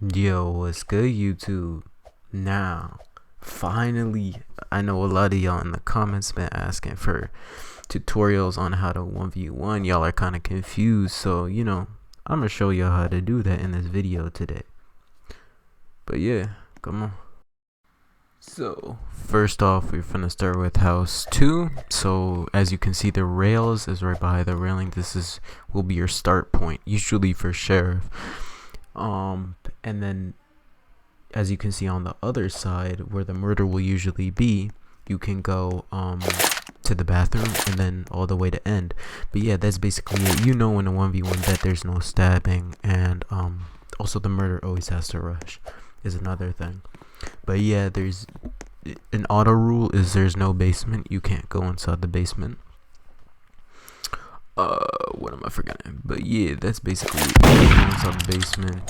Yo, what's good, YouTube? Now, finally, I know a lot of y'all in the comments been asking for tutorials on how to 1v1. Y'all are kind of confused, so I'm gonna show y'all how to do that in this video today. But yeah, come on. So first off, we're gonna start with house 2. So as you can see, the rails is right behind the railing. Will be your start point, usually for sheriff. And then as you can see on the other side where the murder will usually be, you can go to the bathroom and then all the way to end. But yeah, that's basically it. In a 1v1 that there's no stabbing, and also the murder always has to rush is another thing. But yeah, there's an auto rule is there's no basement. You can't go inside the basement. What am I forgetting? But yeah, that's basically it. You can't go inside the basement.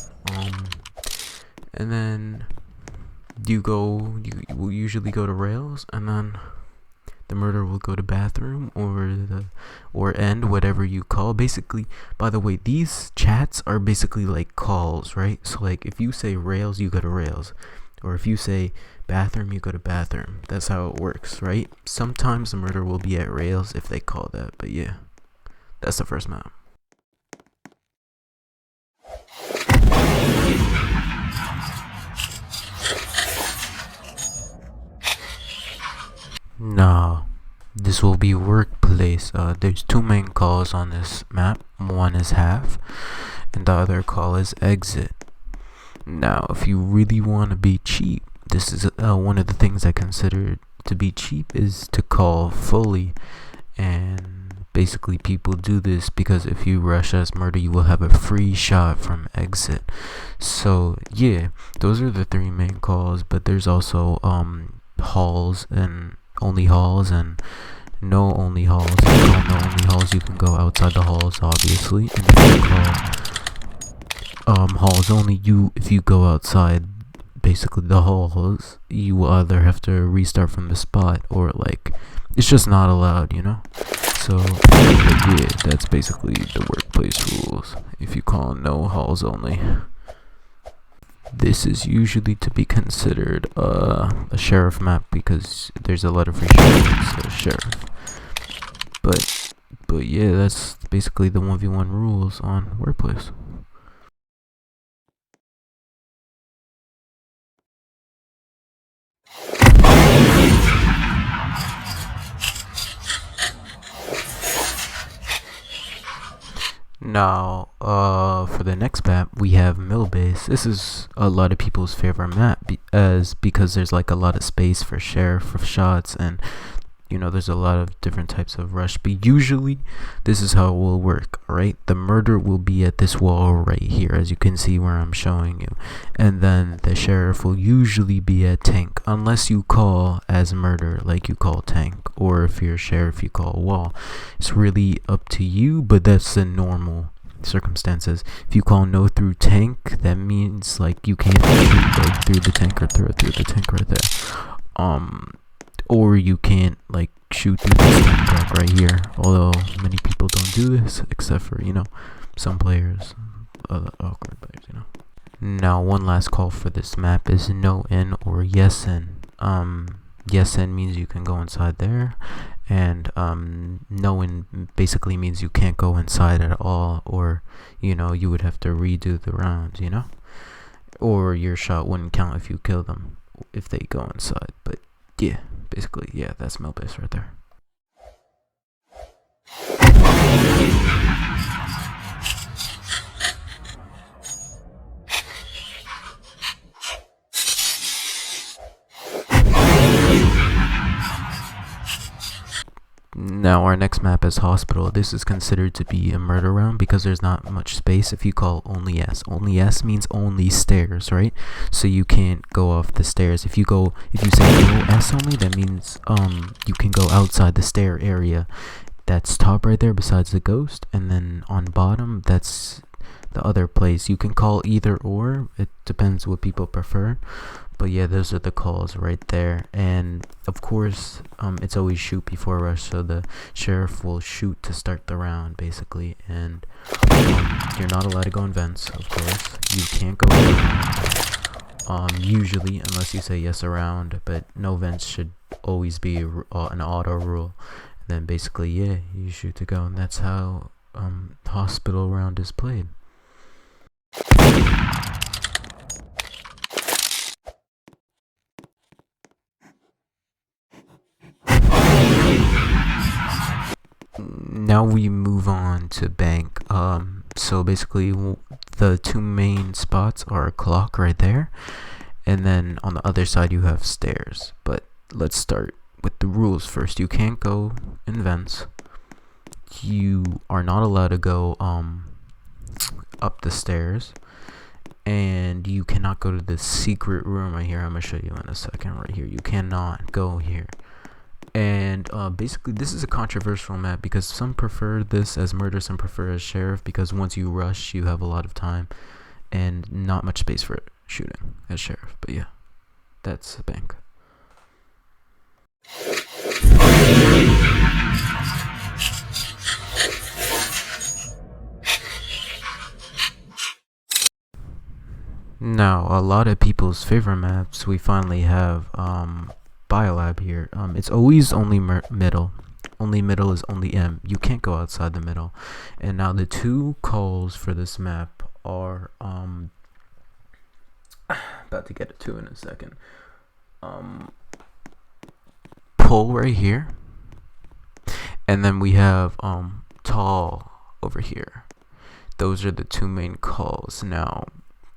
And then you will usually go to rails, and then the murder will go to bathroom or end, whatever you call. Basically, by the way, these chats are basically like calls, right? So like if you say rails, you go to rails, or if you say bathroom, you go to bathroom. That's how it works, right? Sometimes the murder will be at rails if they call that, but yeah, that's the first map. No, this will be workplace. There's two main calls on this map. One is half, and the other call is exit. Now, if you really want to be cheap, this is one of the things I consider to be cheap is to call fully. And basically people do this because if you rush as murder, you will have a free shot from exit. So yeah, those are the three main calls, but there's also halls and only halls and no only halls. If you call no only halls, you can go outside the halls, obviously. And if you call halls only, if you go outside basically the halls, you will either have to restart from the spot or like it's just not allowed, So yeah, that's basically the workplace rules if you call no halls only. This is usually to be considered a sheriff map because there's a lot of free sheriff. But yeah, that's basically the 1v1 rules on workplace. Now, for the next map, we have MILLBASE. This is a lot of people's favorite map because there's like a lot of space for sheriff shots, and there's a lot of different types of rush. But usually, this is how it will work. Right, the murder will be at this wall right here, as you can see where I'm showing you, and then the sheriff will usually be at tank, unless you call as murder, like you call tank, or if you're sheriff, you call wall. It's really up to you, but that's the normal circumstances. If you call no through tank, that means like you can't shoot like through the tank or through the tank right there. Or you can't like shoot through this tank right here. Although many people don't do this, except for some players, awkward players. Now, one last call for this map is no in or yes in. Yes in means you can go inside there, and no in basically means you can't go inside at all, or you would have to redo the rounds, or your shot wouldn't count if you kill them if they go inside. But yeah, basically, yeah, that's MILLBASE right there. Now, our next map is hospital. This is considered to be a murder round because there's not much space. If you call only S means only stairs, right? So you can't go off the stairs. If you say no S only, that means you can go outside the stair area. That's top right there besides the ghost, and then on bottom that's the other place. You can call either or, it depends what people prefer. But yeah, those are the calls right there. And of course, it's always shoot before rush, so the sheriff will shoot to start the round basically. And you're not allowed to go in vents, of course. You can't go around. usually, unless you say yes around, but no vents should always be an auto rule. Then basically, yeah, you shoot to go, and that's how hospital round is played. Now we move on to bank. So basically, the two main spots are a clock right there, and then on the other side you have stairs. But let's start with the rules first. You can't go in vents. You are not allowed to go up the stairs, and you cannot go to the secret room right here. I'm gonna show you in a second. Right here, you cannot go here. And basically, this is a controversial map because some prefer this as murder, some prefer as sheriff, because once you rush you have a lot of time and not much space for shooting as sheriff. But yeah, that's a bank. Now, a lot of people's favorite maps, we finally have Biolab here. It's always only middle. Only middle is only M. You can't go outside the middle. And now the two calls for this map are about to get it to in a second. Pull right here, and then we have tall over here. Those are the two main calls. Now,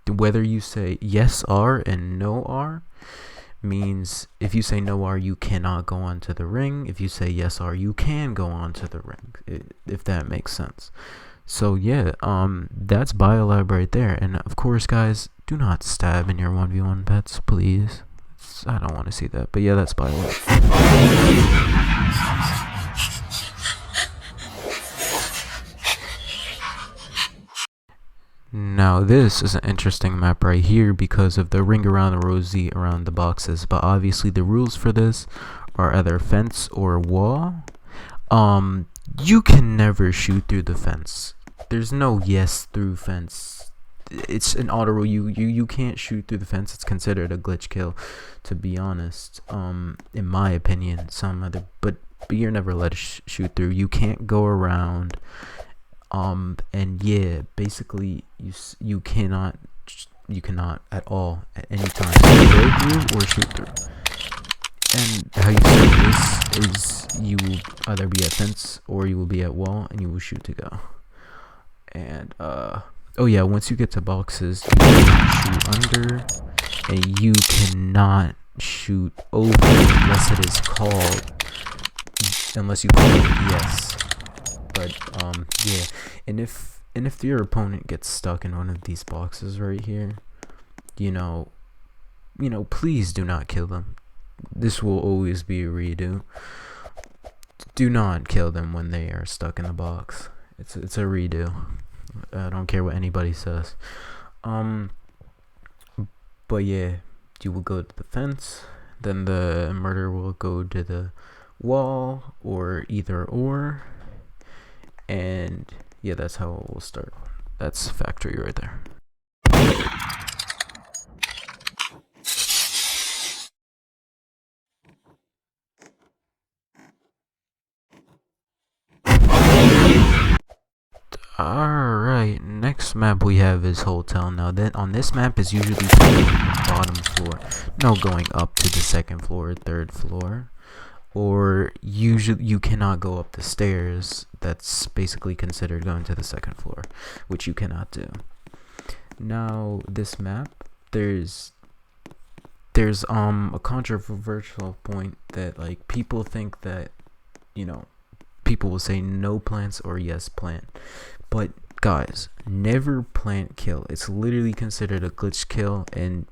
whether you say yes R and no R means if you say no R, you cannot go onto the ring. If you say yes R, you can go onto the ring, if that makes sense. So yeah, that's Biolab right there. And of course, guys, do not stab in your 1v1 bets, please. I don't want to see that. But yeah, that's Biolab. Now this is an interesting map right here because of the ring around the rosy around the boxes, but obviously the rules for this are either fence or wall. You can never shoot through the fence. There's no yes through fence. It's an auto rule. You can't shoot through the fence. It's considered a glitch kill, to be honest. In my opinion, but you're never allowed to shoot through. You can't go around. And yeah, basically you cannot at all at any time go through or shoot through. And how you see this is you will either be at fence or you will be at wall, and you will shoot to go. And oh yeah, once you get to boxes, you cannot shoot under, and you cannot shoot over unless it is called, unless you call it yes. But yeah, and if your opponent gets stuck in one of these boxes right here, you know, please do not kill them. This will always be a redo. Do not kill them when they are stuck in a box. It's a redo. I don't care what anybody says. But yeah, you will go to the fence, then the murderer will go to the wall, or either or. And yeah, that's how it will start. That's factory right there. Alright, next map we have is Hotel. Now then, on this map is usually played on the bottom floor. No going up to the second floor or third floor. Or usually you cannot go up the stairs. That's basically considered going to the second floor, which you cannot do. Now this map, there's a controversial point that, like, people think that, people will say no plants or yes plant. But guys, never plant kill. It's literally considered a glitch kill. And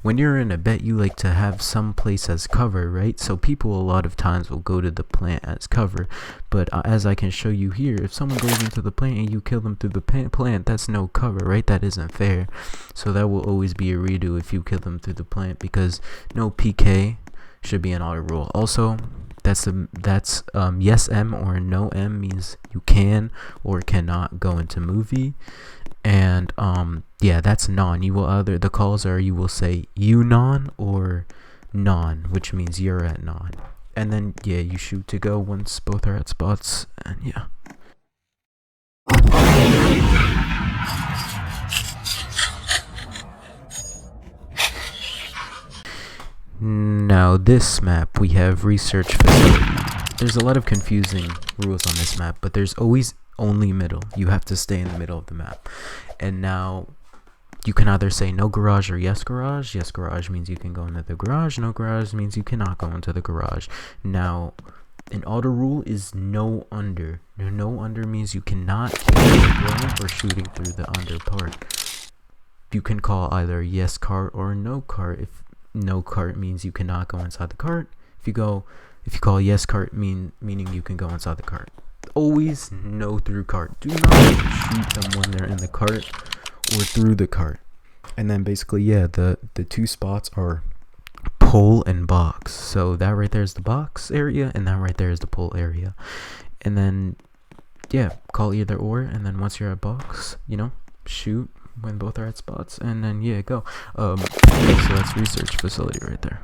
when you're in a bet, you like to have some place as cover, right? So people a lot of times will go to the plant as cover. But as I can show you here, if someone goes into the plant and you kill them through the plant, that's no cover, right? That isn't fair. So that will always be a redo if you kill them through the plant, because no PK should be an auto rule. Also, that's yes M or no M means you can or cannot go into movie. And yeah, that's non. You will either, the calls are, you will say you non or non, which means you're at non. And then yeah, you shoot to go once both are at spots. And yeah. Now this map, we have research facility. There's a lot of confusing rules on this map, but there's always only middle. You have to stay in the middle of the map. And now you can either say no garage or yes garage. Yes garage means you can go into the garage. No garage means you cannot go into the garage. Now an auto rule is no under. No under means you cannot kill or shooting through the under part. You can call either yes cart or no cart. If no cart means you cannot go inside the cart. If you call yes cart meaning you can go inside the cart. Always no through cart. Do not shoot them when they're in the cart or through the cart. And then basically yeah, the two spots are pole and box. So that right there is the box area, and that right there is the pole area. And then yeah, call either or, and then once you're at box, you know, shoot when both are at spots, and then yeah, go. Yeah, so that's research facility right there.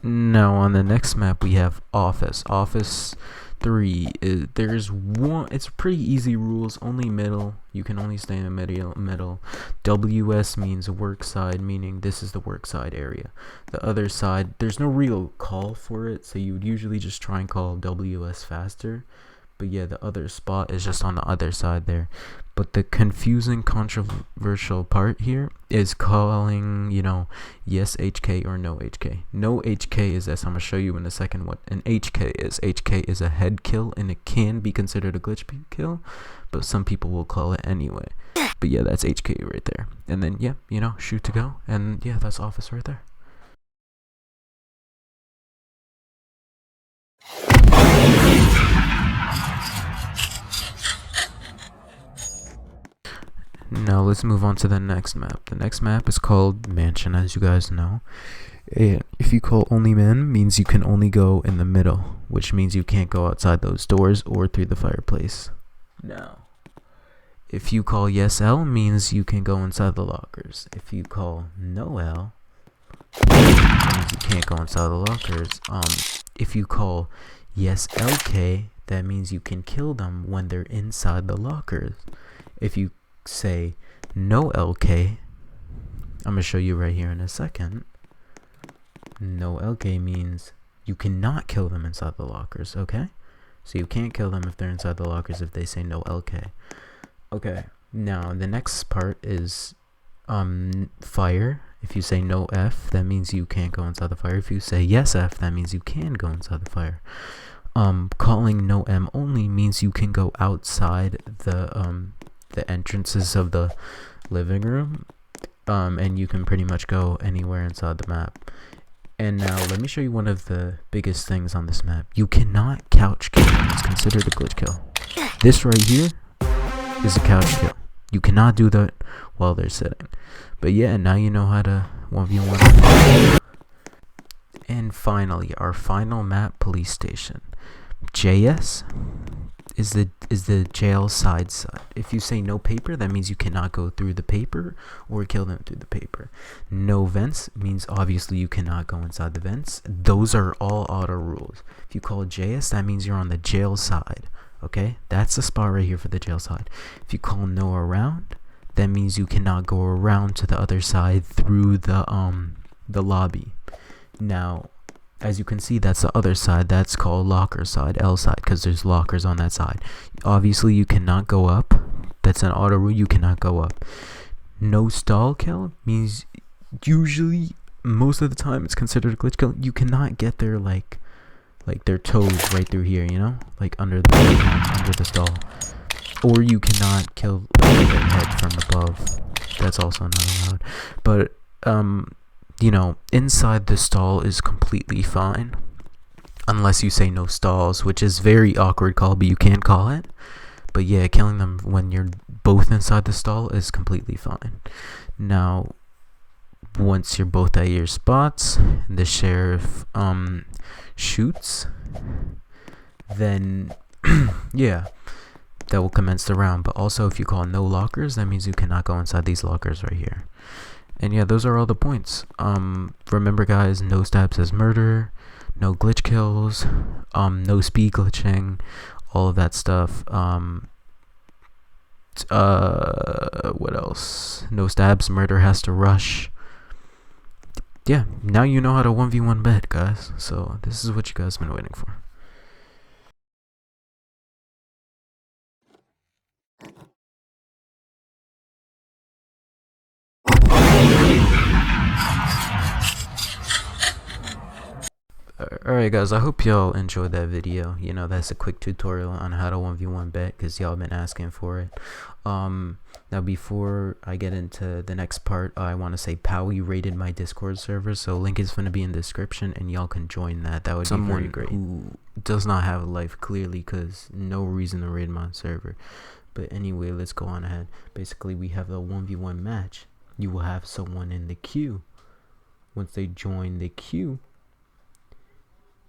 Now on the next map we have office. Office 3 is, there's one, it's pretty easy rules, only middle. You can only stay in the middle. WS means work side, meaning this is the work side area. The other side, there's no real call for it, so you would usually just try and call WS faster. But yeah, the other spot is just on the other side there. But the confusing, controversial part here is calling, you know, yes HK or no HK. No HK is this. I'm going to show you in a second what an HK is. HK is a head kill, and it can be considered a glitch kill, but some people will call it anyway. But yeah, that's HK right there. And then, yeah, you know, shoot to go. And yeah, that's office right there. Now let's move on to the next map. The next map is called Mansion, as you guys know. If you call only men, means you can only go in the middle, which means you can't go outside those doors or through the fireplace. Now, if you call yes L, means you can go inside the lockers. If you call no L, means you can't go inside the lockers. If you call yes LK, that means you can kill them when they're inside the lockers. If you say no LK, I'm gonna show you right here in a second. No LK means you cannot kill them inside the lockers, okay? So you can't kill them if they're inside the lockers if they say no LK. Okay, now the next part is fire. If you say no F, that means you can't go inside the fire. If you say yes F, that means you can go inside the fire. Calling no M only means you can go outside the entrances of the living room, and you can pretty much go anywhere inside the map. And now let me show you one of the biggest things on this map. You cannot couch kill them. It's considered a glitch kill. This right here is a couch kill. You cannot do that while they're sitting. But yeah, now you know how to 1v1. And finally, our final map, police station. JS is the jail side. If you say no paper, that means you cannot go through the paper or kill them through the paper. No vents means obviously you cannot go inside the vents. Those are all auto rules. If you call JS, that means you're on the jail side. Okay, that's the spot right here for the jail side. If you call no around, that means you cannot go around to the other side through the lobby. Now, as you can see, that's the other side. That's called locker side, L side, because there's lockers on that side. Obviously, you cannot go up. That's an auto rule. You cannot go up. No stall kill means usually, most of the time, it's considered a glitch kill. You cannot get their like their toes right through here, you know, like under the stall. Or you cannot kill their head from above. That's also not allowed. But you know, inside the stall is completely fine, unless you say no stalls, which is very awkward call, but you can call it. But yeah, killing them when you're both inside the stall is completely fine. Now, once you're both at your spots, the sheriff shoots, then yeah, that will commence the round. But also, if you call no lockers, that means you cannot go inside these lockers right here. And yeah, those are all the points. Remember guys, no stabs as murder, no glitch kills, no speed glitching, all of that stuff. What else? No stabs, murder has to rush. Yeah, now you know how to 1v1 bet, guys. So this is what you guys have been waiting for. Alright guys, I hope y'all enjoyed that video. You know, that's a quick tutorial on how to 1v1 bet, because y'all been asking for it. Now before I get into the next part, I want to say Powie rated my Discord server, so link is going to be in the description and y'all can join that. That would be very great. Who does not have a life, clearly, because no reason to raid my server. But anyway, let's go on ahead. Basically, we have a 1v1 match. You will have someone in the queue. Once they join the queue,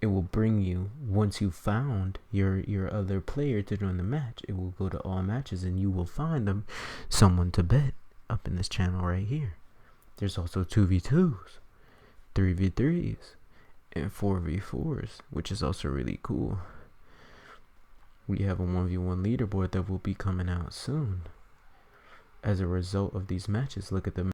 it will bring you, once you found your other player to join the match, it will go to all matches and you will find them someone to bet up in this channel right here. There's also 2v2s, 3v3s, and 4v4s, which is also really cool. We have a 1v1 leaderboard that will be coming out soon as a result of these matches. Look at the